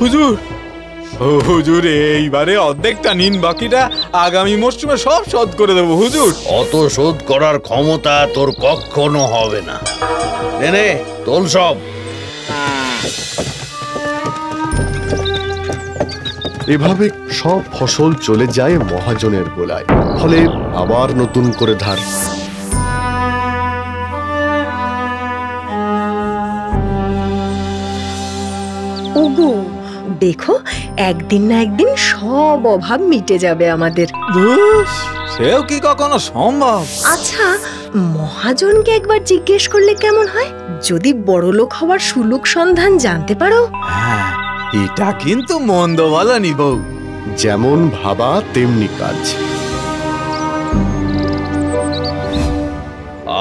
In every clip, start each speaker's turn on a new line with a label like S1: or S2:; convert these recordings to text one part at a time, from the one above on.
S1: হুজুর, ও হুজুর, এইবারে অর্ধেকটা নিন, বাকিটা আগামী মরশুমে সব শোধ করে দেবো হুজুর।
S2: অত শোধ করার ক্ষমতা তোর কখনো হবে না। নে তোল সব।
S3: এভাবে সব ফসল চলে যায় মহাজনের গোলায়, ফলে আবার নতুন করে ধার।
S4: ওগো, দেখো একদিন না একদিন সব অভাব মিটে যাবে আমাদের।
S1: সেও কি কখনো সম্ভব?
S4: আচ্ছা, মহাজনকে একবার জিজ্ঞেস করলে কেমন হয়? যদি বড়লোক হওয়ার সুলুক সন্ধান জানতে পারো।
S1: হ্যাঁ, এটা কিন্তু মন্দ বলনি বউ।
S3: যেমন ভাবা তেমনি কাজ।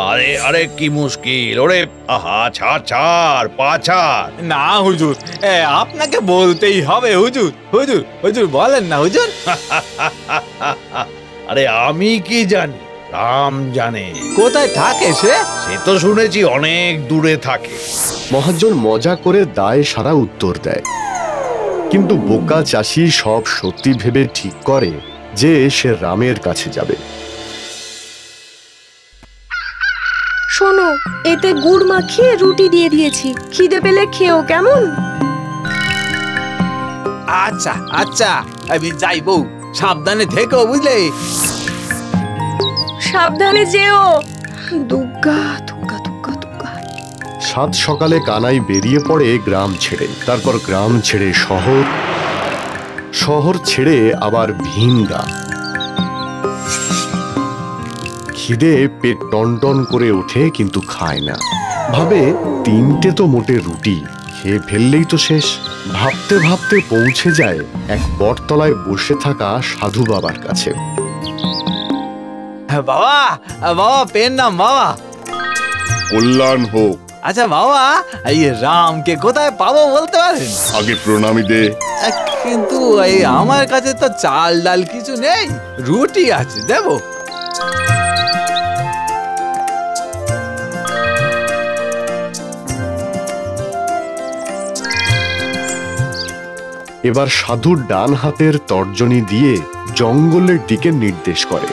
S2: আরে আরে কি মুশকিল! ওরে আহা, ছাড় ছাড়, পা ছাড়।
S1: না হুজুর, আপনাকে বলতেই হবে হুজুর। হুজুর হুজুর বলেন না হুজুর।
S2: আরে আমি কি জানি, রাম জানে।
S1: কোথায় থাকে সে?
S2: সে তো শুনেছি অনেক দূরে থাকে।
S3: মহাজন মজা করে দায় সারা উত্তর দেয়, কিন্তু বোকা চাষি সব সত্যি ভেবে ঠিক করে যে সে রামের কাছে যাবে।
S4: শোনো, এতে গুড় মাখিয়ে রুটি দিয়ে দিয়েছি, খিদে পেলে খেও কেমন?
S1: আচ্ছা আচ্ছা, আমি যাই বউ, সাবধানে থেকো বুঝলে।
S4: সাবধানে যেও। দুগ্গা দুগ্গা দুগ্গা দুগ্গা।
S3: সাত সকালে কানাই বেরিয়ে পড়ে গ্রাম ছেড়ে। তারপর গ্রাম ছেড়ে শহর, শহর ছেড়ে আবার ভিনগা। খিদে পেট টনটন করে ওঠে, কিন্তু খায় না। ভাবে তিনটে তো মোটে রুটি, খেয়ে ফেললেই তো শেষ। ভাবতে ভাবতে পৌঁছে যায় এক বটতলায় বসে থাকা সাধু বাবার কাছে।
S1: বাবা, বাবা পেন নাম বাবা।
S5: কল্যাণ হোক।
S1: আচ্ছা বাবা, এই রামকে কোথায় পাবো বলতে পারেন?
S5: আগে প্রণামী দে।
S1: কিন্তু এই আমার কাছে তো চাল ডাল কিছু নেই, রুটি আছে, দেবো?
S3: এবার সাধুর ডান হাতের তর্জনী দিয়ে জঙ্গলের দিকে নির্দেশ করে।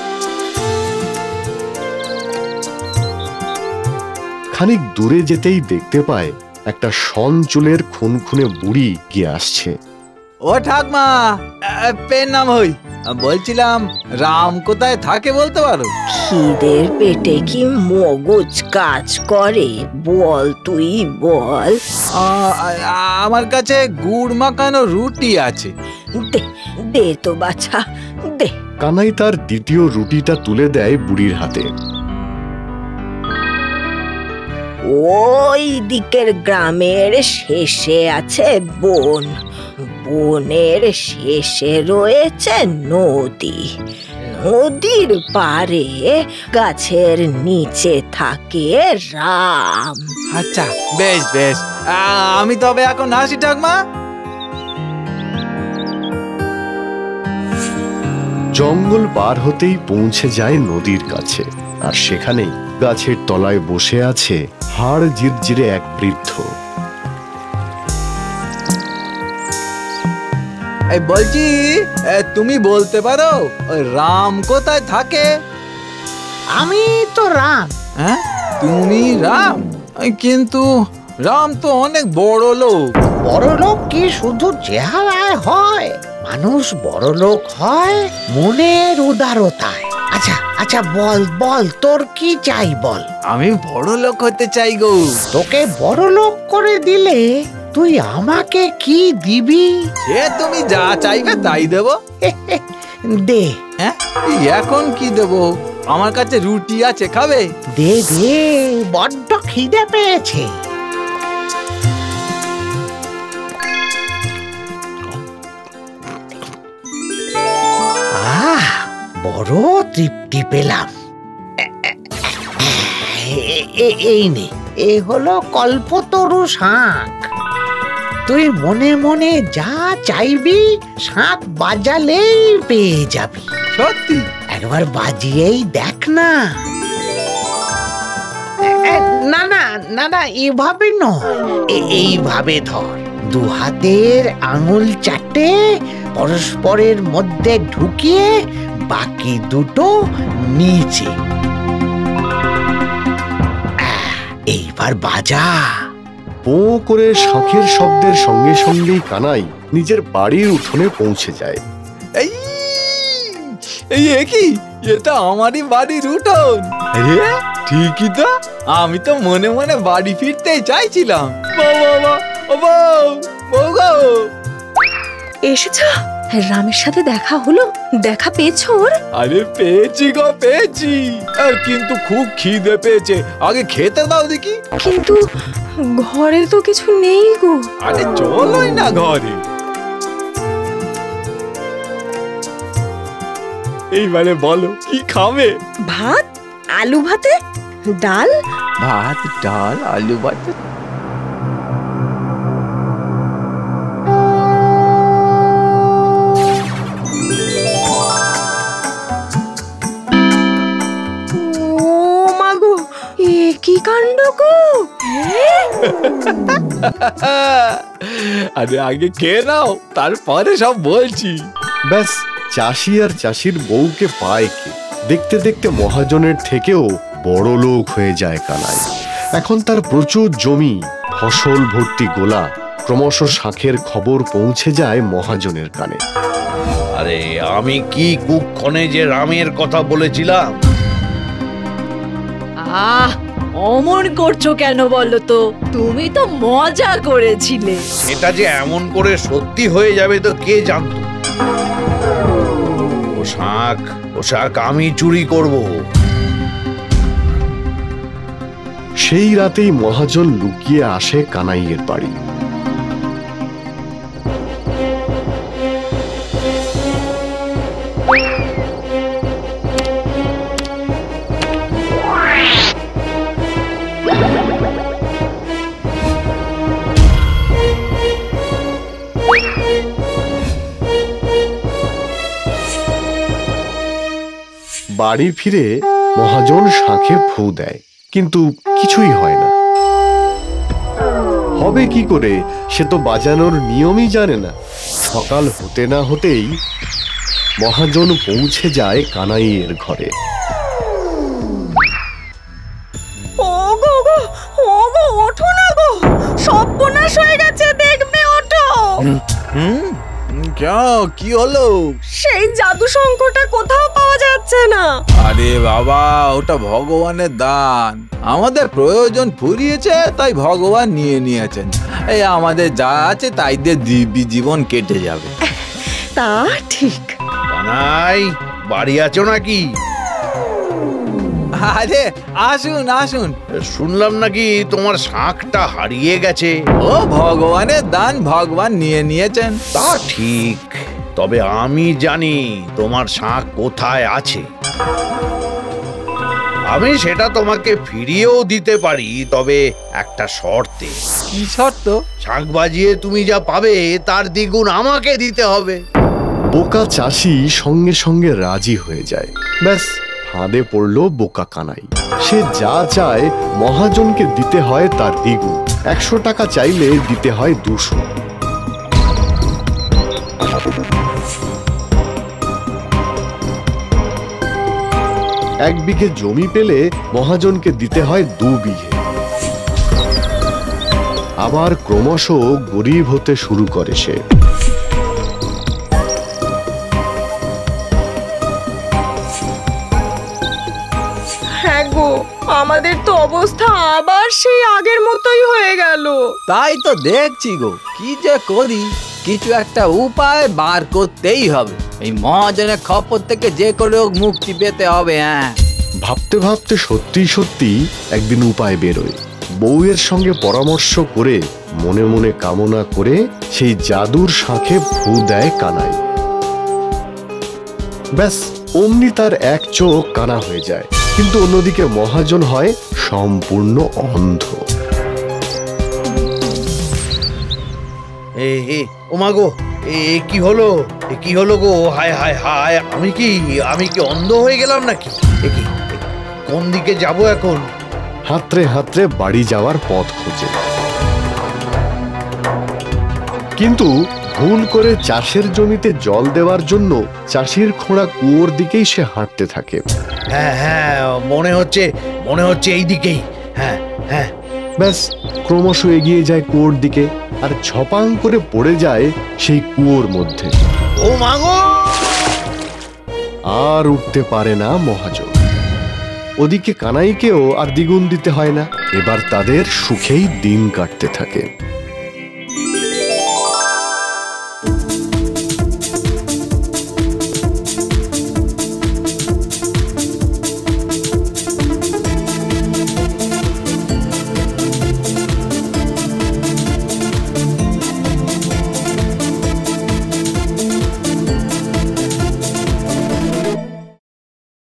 S3: খানিক দূরে যেতেই দেখতে পায় একটা শন চুলের খুনখুনে বুড়ি গিয়ে আসছে।
S1: ও ঠাকমা, পেন নাম হই, বলছিলাম রাম কোথায় থাকে বলতে পারো?
S6: খিদের পেটে কি মগজ কাজ করে বল, তুই বল।
S1: আমার কাছে গুড় মাখানো রুটি আছে।
S6: দে দে তো বাছা, দে।
S3: কানাই তার দ্বিতীয় রুটিটা তুলে দেয় বুড়ির হাতে।
S6: ওই দিকের গ্রামের শেষে আছে বন, বনের শেষে রয়েছে নদী, নদীর পারে গাছের নিচে থাকে রাম।
S1: আচ্ছা বেশ বেশ, আমি তবে এখন আসি ঠাকমা।
S3: জঙ্গল পার হতেই পৌঁছে যায় নদীর কাছে, আর সেখানেই গাছের তলায় বসে আছে হাড় জিরজিরে এক বৃদ্ধ।
S1: বলছি, তুমি বলতে পারো রাম কোথায় থাকে?
S7: আমি তো রাম।
S1: হ্যাঁ, তুমি রাম? কিন্তু রাম তো অনেক বড় লোক।
S7: বড় লোক কি শুধু চেহারায় হয়? মানুষ বড় লোক হয় মনের উদারতায়। আচ্ছা আচ্ছা, বল বল, তোর কি চাই বল।
S1: আমি বড় লোক হতে চাই গো।
S7: তোকে বড় লোক করে দিলে তুই আমাকে কি দিবি?
S1: সে তুমি যা চাইবে তাই দেব।
S7: দে।
S1: হ্যাঁ, এখন কি দেব? আমার কাছে রুটি আছে, খাবে?
S7: দে দে, বড্ড খিদে পেয়েছে। বড় তৃপ্তি পেলাম। এই নে, এ হলো কল্পতরু শাক। তুই মনে মনে যা চাইবি শাঁখ বাজালেই পেয়ে যাবি।
S1: সত্যি?
S7: একবার বাজিয়েই দেখ না। না না না না, এভাবে নয়, এইভাবে ধর। দু হাতের আঙুল চারটে পরস্পরের মধ্যে ঢুকিয়ে বাকি দুটো নিচে। এইবার বাজা।
S3: পো করে শাঁখের শব্দের সঙ্গে সঙ্গেই কানাই নিজের বাড়ির উঠোনে পৌঁছে যায়।
S1: এই এই কি, এটা আমারই বাড়ির উঠোন। ঠিকই তো, আমি তো মনে মনে বাড়ি ফিরতেই চাইছিলাম।
S4: এসেছো? রামের সাথে দেখা হলো? দেখা পেয়েছো ওর?
S1: আরে পেয়েছি গো, পেয়েছি। কিন্তু খুব খিদে পেয়েছে, আগে খেতে দাও দেখি।
S4: কিন্তু ঘরে তো কিছু নেই গো।
S1: আরে চলোই না ঘরে। এইবারে বলো কি খাবে?
S4: ভাত, আলু ভাতে, ডাল।
S1: ভাত, ডাল, আলু ভাতে।
S4: কি কাণ্ড গো!
S1: আরে আগে খেয়ে নাও, তারপরে সব বলছি।
S3: ব্যাস, চাষি আর চাষির বউকে পায় কে? দেখতে দেখতে মহাজনের থেকেও বড় লোক হয়ে যায় কানাই। এখন তার প্রচুর জমি, ফসল ভর্তি গোলা। ক্রমশ শাঁখের খবর পৌঁছে যায় মহাজনের কানে।
S2: আরে আমি কি কুক্ষণে যে রামের কথা বলেছিলাম।
S8: অমন করছো কেন বলো তো? তুমি তো মজা করেছিলে।
S2: এটা যে এমন করে সত্যি হয়ে যাবে তো কে জানতো। পোশাক আমি চুরি করব।
S3: সেই রাতেই মহাজন লুকিয়ে আসে কানাইয়ের বাড়ি। বাড়ি ফিরে মহাজন শাঁখে ফু দেয়, কিন্তু কিছুই হয় না। হবে কি করে, সে তো বাজানোর নিয়মই জানে না। সকাল হতে না হতেই মহাজন পৌঁছে যায় কানাইয়ের ঘরে।
S4: ওঠো না গো, সর্বনাশ হয়ে গেছে, দেখবে ওঠো।
S1: কি হলো?
S4: সেই জাদু শঙ্খটা কোথাও পাওয়া যাচ্ছে না।
S1: আরে বাবা, ওটা ভগবানের দান। আমাদের প্রয়োজন ফুরিয়েছে, তাই ভগবান নিয়ে নিয়েছেন। এই আমাদের যা আছে তাই দিয়ে দিব্যি জীবন কেটে যাবে।
S4: তা ঠিক।
S2: কানাই, বাড়ি আছো নাকি?
S1: আরে আসুন আসুন।
S2: শুনলাম নাকি তোমার শাঁখটা হারিয়ে গেছে।
S1: ও ভগবানের দান, ভগবান নিয়ে নিয়েছেন।
S2: তা ঠিক, তবে আমি জানি তোমার শাঁখ কোথায় আছে। আমি সেটা তোমাকে ফিরিয়েও দিতে পারি, তবে একটা শর্তে।
S1: কি শর্ত?
S2: শাঁখ বাজিয়ে তুমি যা পাবে তার দ্বিগুণ আমাকে দিতে হবে।
S3: বোকা চাষি সঙ্গে সঙ্গে রাজি হয়ে যায়। ব্যাস, ফাঁদে পড়ল বোকা কানাই। সে যা চায় মহাজনকে দিতে হয় তার দ্বিগুণ। 100 টাকা চাইলে দিতে হয় 200। এক বিঘে জমি পেলে মহাজনকে দিতে হয় 2 বিঘে। আবার ক্রমশ গরিব হতে শুরু করে সে।
S4: হ্যাঁ গো, আমাদের তো অবস্থা আবার সেই আগের মতোই হয়ে গেল।
S1: তাই তো দেখছি গো, কি যে করি, কিছু একটা উপায় বার করতেই হবে। এই মহাজনের খপর থেকে যে করে হোক মুক্তি পেতে হবে। হ্যাঁ,
S3: ভাবতে ভাবতে সত্যি সত্যি একদিন উপায় বেরোয়। বউয়ের সঙ্গে পরামর্শ করে মনে মনে কামনা করে সেই জাদুর শাঁখে ফু দেয় কানাই। ব্যাস, অমনি তার এক চোখ কানা হয়ে যায়। কিন্তু অন্যদিকে মহাজন হয় সম্পূর্ণ অন্ধ।
S2: ও মা গো, কি হলো, কি হলো গো? হায় হায় হায়, আমি কি অন্ধ হয়ে গেলাম নাকি? কোন দিকে যাব এখন?
S3: হাতড়ে হাতড়ে বাড়ি যাওয়ার পথ খোঁজে, কিন্তু ভুল করে চাষের জমিতে জল দেওয়ার জন্য চাষির খোঁড়া কুয়োর দিকেই সে হাঁটতে থাকে।
S2: হ্যাঁ হ্যাঁ, মনে হচ্ছে এই দিকেই। হ্যাঁ হ্যাঁ।
S3: ব্যাস, ক্রমশ এগিয়ে যায় কুয়োর দিকে আর ঝপাং করে পড়ে যায় সেই কুয়োর মধ্যে।
S2: ও মা গো!
S3: আর উঠতে পারে না মহাজন। ওদিকে কানাইকেও আর দ্বিগুণ দিতে হয় না। এবার তাদের সুখেই দিন কাটতে থাকে।